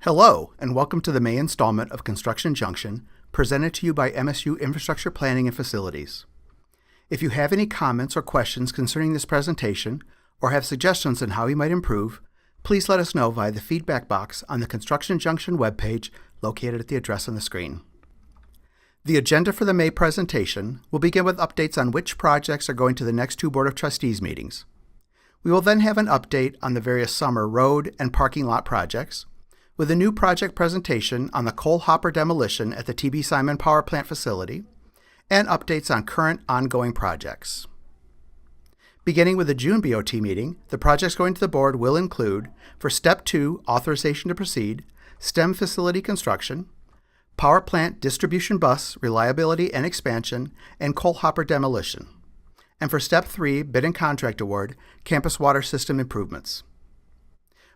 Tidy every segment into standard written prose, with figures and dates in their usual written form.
Hello, and welcome to the May installment of Construction Junction, presented to you by MSU Infrastructure Planning and Facilities. If you have any comments or questions concerning this presentation, or have suggestions on how we might improve, please let us know via the feedback box on the Construction Junction webpage located at the address on the screen. The agenda for the May presentation will begin with updates on which projects are going to the next two Board of Trustees meetings. We will then have an update on the various summer road and parking lot projects, with a new project presentation on the coal hopper demolition at the TB Simon Power Plant facility, and updates on current ongoing projects. Beginning with the June BOT meeting, the projects going to the board will include, for Step 2, authorization to proceed, STEM facility construction, power plant distribution bus reliability and expansion, and coal hopper demolition. And for Step 3, bid and contract award, campus water system improvements.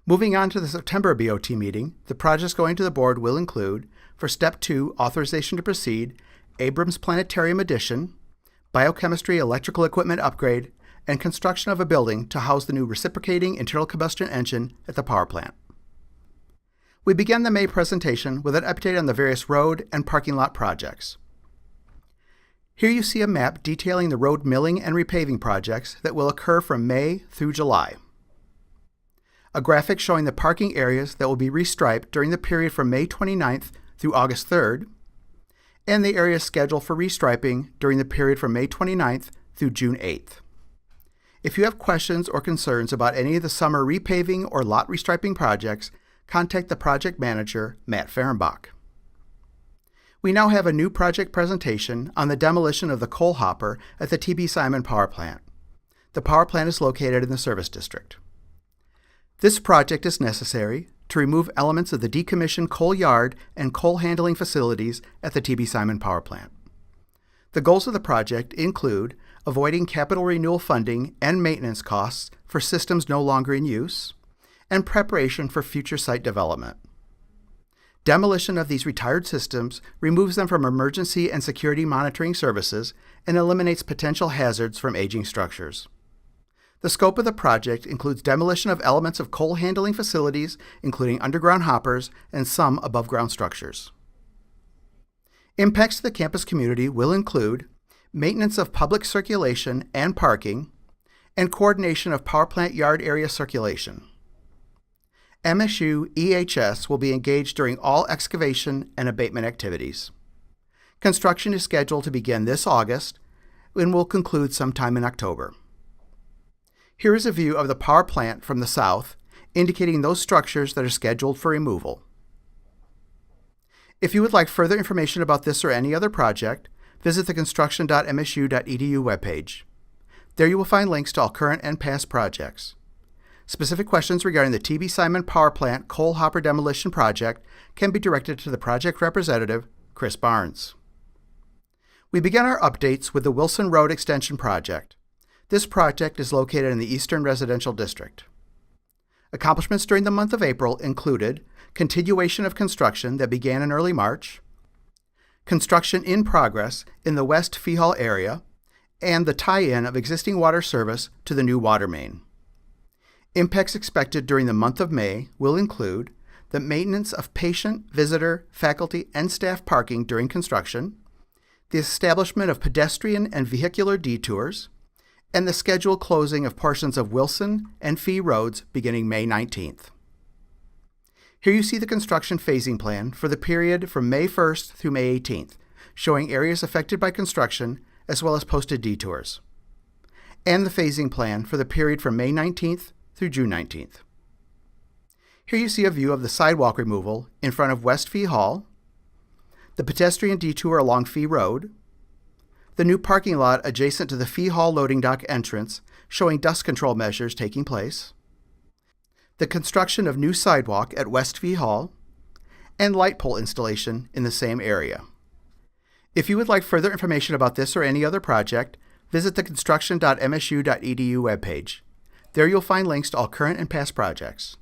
Moving on to the September BOT meeting, the projects going to the board will include, for Step 2, authorization to proceed, Abrams Planetarium addition, biochemistry electrical equipment upgrade, and construction of a building to house the new reciprocating internal combustion engine at the power plant. We began the May presentation with an update on the various road and parking lot projects. Here you see a map detailing the road milling and repaving projects that will occur from May through July. A graphic showing the parking areas that will be restriped during the period from May 29th through August 3rd, and the areas scheduled for restriping during the period from May 29th through June 8th. If you have questions or concerns about any of the summer repaving or lot restriping projects, contact the project manager, Matt Fehrenbach. We now have a new project presentation on the demolition of the coal hopper at the TB Simon Power Plant. The power plant is located in the service district. This project is necessary to remove elements of the decommissioned coal yard and coal handling facilities at the TB Simon Power Plant. The goals of the project include avoiding capital renewal funding and maintenance costs for systems no longer in use, and preparation for future site development. Demolition of these retired systems removes them from emergency and security monitoring services and eliminates potential hazards from aging structures. The scope of the project includes demolition of elements of coal handling facilities, including underground hoppers and some above-ground structures. Impacts to the campus community will include maintenance of public circulation and parking, and coordination of power plant yard area circulation. MSU EHS will be engaged during all excavation and abatement activities. Construction is scheduled to begin this August and will conclude sometime in October. Here is a view of the power plant from the south, indicating those structures that are scheduled for removal. If you would like further information about this or any other project, visit the construction.msu.edu webpage. There you will find links to all current and past projects. Specific questions regarding the TB Simon Power Plant coal hopper demolition project can be directed to the project representative, Chris Barnes. We begin our updates with the Wilson Road Extension project. This project is located in the Eastern Residential District. Accomplishments during the month of April included continuation of construction that began in early March, construction in progress in the West Fee Hall area, and the tie-in of existing water service to the new water main. Impacts expected during the month of May will include the maintenance of patient, visitor, faculty, and staff parking during construction, the establishment of pedestrian and vehicular detours, and the scheduled closing of portions of Wilson and Fee roads beginning May 19th. Here you see the construction phasing plan for the period from May 1st through May 18th, showing areas affected by construction as well as posted detours, and the phasing plan for the period from May 19th through June 19th. Here you see a view of the sidewalk removal in front of West Fee Hall, the pedestrian detour along Fee Road, the new parking lot adjacent to the Fee Hall loading dock entrance showing dust control measures taking place, the construction of new sidewalk at West Fee Hall, and light pole installation in the same area. If you would like further information about this or any other project, visit the construction.msu.edu webpage. There you'll find links to all current and past projects.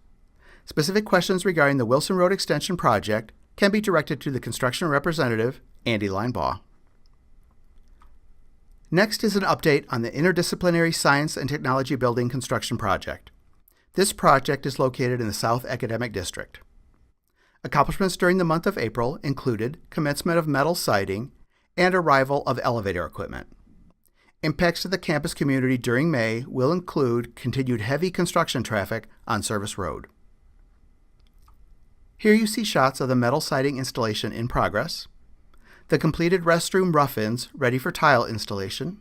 Specific questions regarding the Wilson Road Extension project can be directed to the construction representative, Andy Linebaugh. Next is an update on the Interdisciplinary Science and Technology building construction project. This project is located in the South Academic District. Accomplishments during the month of April included commencement of metal siding and arrival of elevator equipment. Impacts to the campus community during May will include continued heavy construction traffic on Service Road. Here you see shots of the metal siding installation in progress, the completed restroom rough-ins ready for tile installation,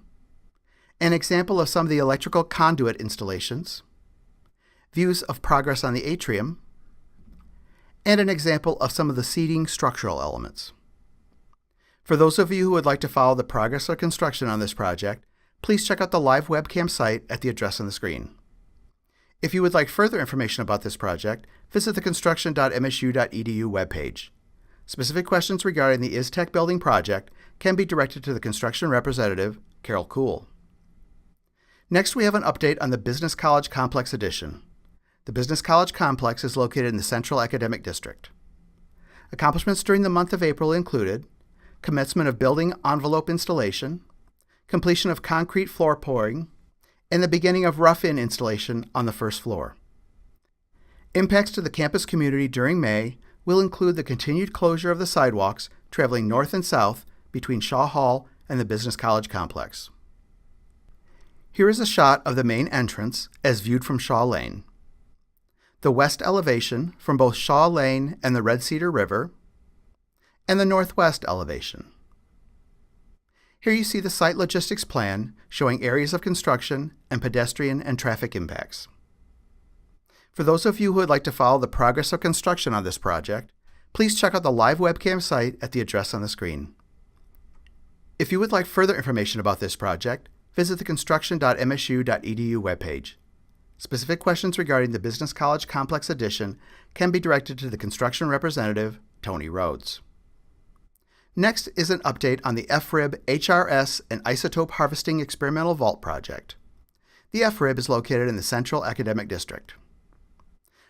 an example of some of the electrical conduit installations, views of progress on the atrium, and an example of some of the seating structural elements. For those of you who would like to follow the progress of construction on this project, please check out the live webcam site at the address on the screen. If you would like further information about this project, visit the construction.msu.edu webpage. Specific questions regarding the ISTech building project can be directed to the construction representative, Carol Kuhl. Next, we have an update on the Business College Complex addition. The Business College Complex is located in the Central Academic District. Accomplishments during the month of April included commencement of building envelope installation, completion of concrete floor pouring, and the beginning of rough-in installation on the first floor. Impacts to the campus community during May will include the continued closure of the sidewalks traveling north and south between Shaw Hall and the Business College Complex. Here is a shot of the main entrance as viewed from Shaw Lane, the west elevation from both Shaw Lane and the Red Cedar River, and the northwest elevation. Here you see the site logistics plan showing areas of construction and pedestrian and traffic impacts. For those of you who would like to follow the progress of construction on this project, please check out the live webcam site at the address on the screen. If you would like further information about this project, visit the construction.msu.edu webpage. Specific questions regarding the Business College Complex addition can be directed to the construction representative, Tony Rhodes. Next is an update on the FRIB HRS and Isotope Harvesting Experimental Vault project. The FRIB is located in the Central Academic District.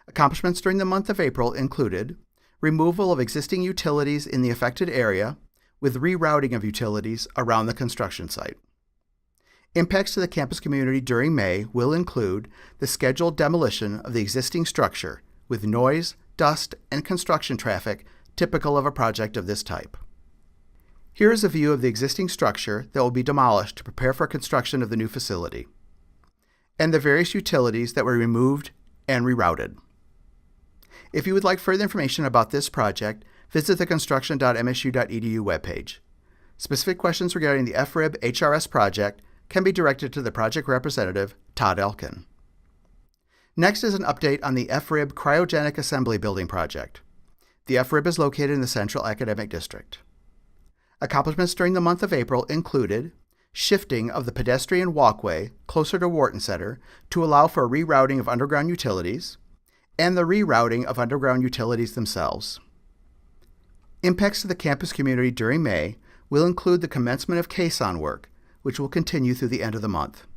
Accomplishments during the month of April included removal of existing utilities in the affected area with rerouting of utilities around the construction site. Impacts to the campus community during May will include the scheduled demolition of the existing structure with noise, dust, and construction traffic typical of a project of this type. Here is a view of the existing structure that will be demolished to prepare for construction of the new facility, and the various utilities that were removed and rerouted. If you would like further information about this project, visit the construction.msu.edu webpage. Specific questions regarding the FRIB HRS project can be directed to the project representative, Todd Elkin. Next is an update on the FRIB Cryogenic Assembly Building project. The FRIB is located in the Central Academic District. Accomplishments during the month of April included shifting of the pedestrian walkway closer to Wharton Center to allow for a rerouting of underground utilities, and the rerouting of underground utilities themselves. Impacts to the campus community during May will include the commencement of caisson work, which will continue through the end of the month.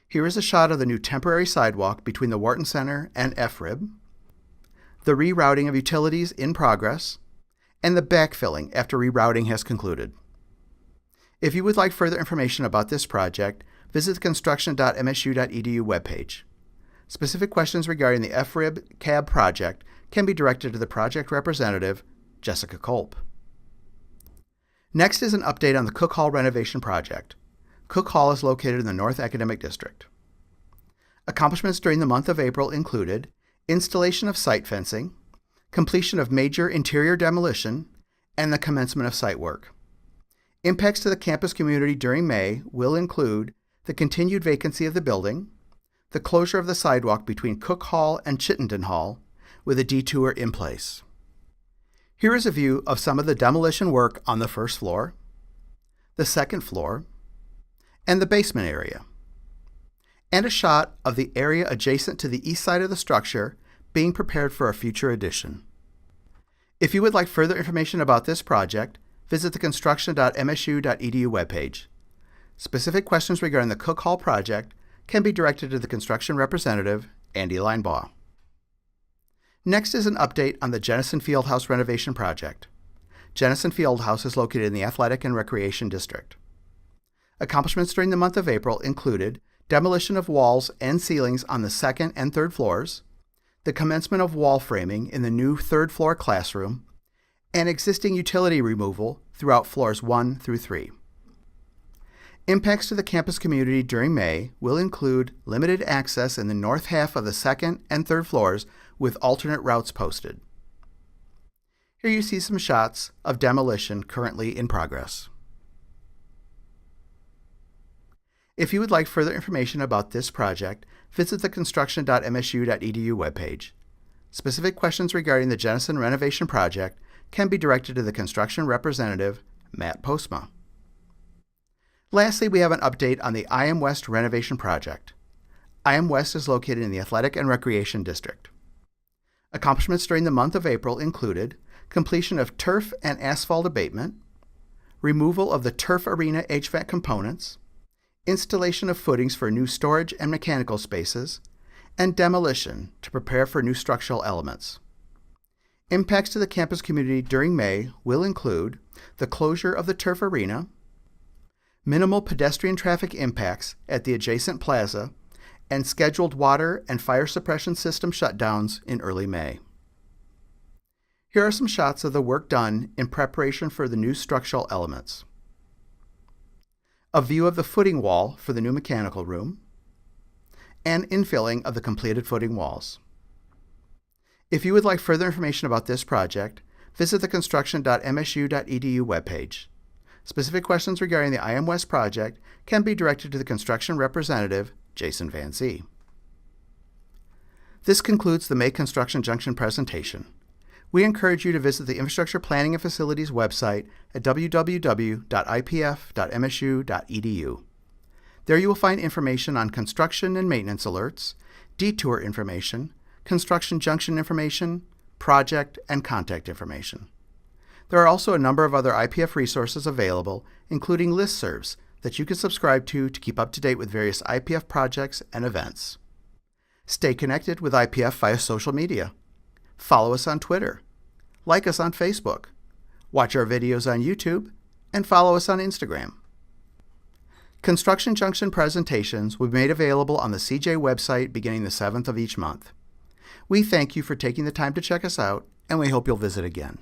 Here is a shot of the new temporary sidewalk between the Wharton Center and FRIB, the rerouting of utilities in progress, and the backfilling after rerouting has concluded. If you would like further information about this project, visit the construction.msu.edu webpage. Specific questions regarding the FRIB CAB project can be directed to the project representative, Jessica Kolb. Next is an update on the Cook Hall renovation project. Cook Hall is located in the North Academic District. Accomplishments during the month of April included installation of site fencing, completion of major interior demolition, and the commencement of site work. Impacts to the campus community during May will include the continued vacancy of the building, the closure of the sidewalk between Cook Hall and Chittenden Hall, with a detour in place. Here is a view of some of the demolition work on the first floor, the second floor, and the basement area, and a shot of the area adjacent to the east side of the structure being prepared for a future addition. If you would like further information about this project, visit the construction.msu.edu webpage. Specific questions regarding the Cook Hall project can be directed to the construction representative, Andy Linebaugh. Next is an update on the Jenison Field House renovation project. Jenison Field House is located in the Athletic and Recreation District. Accomplishments during the month of April included demolition of walls and ceilings on the second and third floors, the commencement of wall framing in the new third-floor classroom, and existing utility removal throughout floors 1 through 3. Impacts to the campus community during May will include limited access in the north half of the second and third floors with alternate routes posted. Here you see some shots of demolition currently in progress. If you would like further information about this project, visit the construction.msu.edu webpage. Specific questions regarding the Jenison renovation project can be directed to the construction representative, Matt Postma. Lastly, we have an update on the IM West renovation project. IM West is located in the Athletic and Recreation District. Accomplishments during the month of April included completion of turf and asphalt abatement, removal of the turf arena HVAC components, installation of footings for new storage and mechanical spaces, and demolition to prepare for new structural elements. Impacts to the campus community during May will include the closure of the turf arena, minimal pedestrian traffic impacts at the adjacent plaza, and scheduled water and fire suppression system shutdowns in early May. Here are some shots of the work done in preparation for the new structural elements. A view of the footing wall for the new mechanical room, and infilling of the completed footing walls. If you would like further information about this project, visit the construction.msu.edu webpage. Specific questions regarding the IM West project can be directed to the construction representative, Jason Van Zee. This concludes the May Construction Junction presentation. We encourage you to visit the Infrastructure Planning and Facilities website at www.ipf.msu.edu. There you will find information on construction and maintenance alerts, detour information, construction junction information, project and contact information. There are also a number of other IPF resources available, including listservs that you can subscribe to keep up to date with various IPF projects and events. Stay connected with IPF via social media. Follow us on Twitter. Like us on Facebook. Watch our videos on YouTube, and follow us on Instagram. Construction Junction presentations will be made available on the CJ website beginning the 7th of each month. We thank you for taking the time to check us out, and we hope you'll visit again.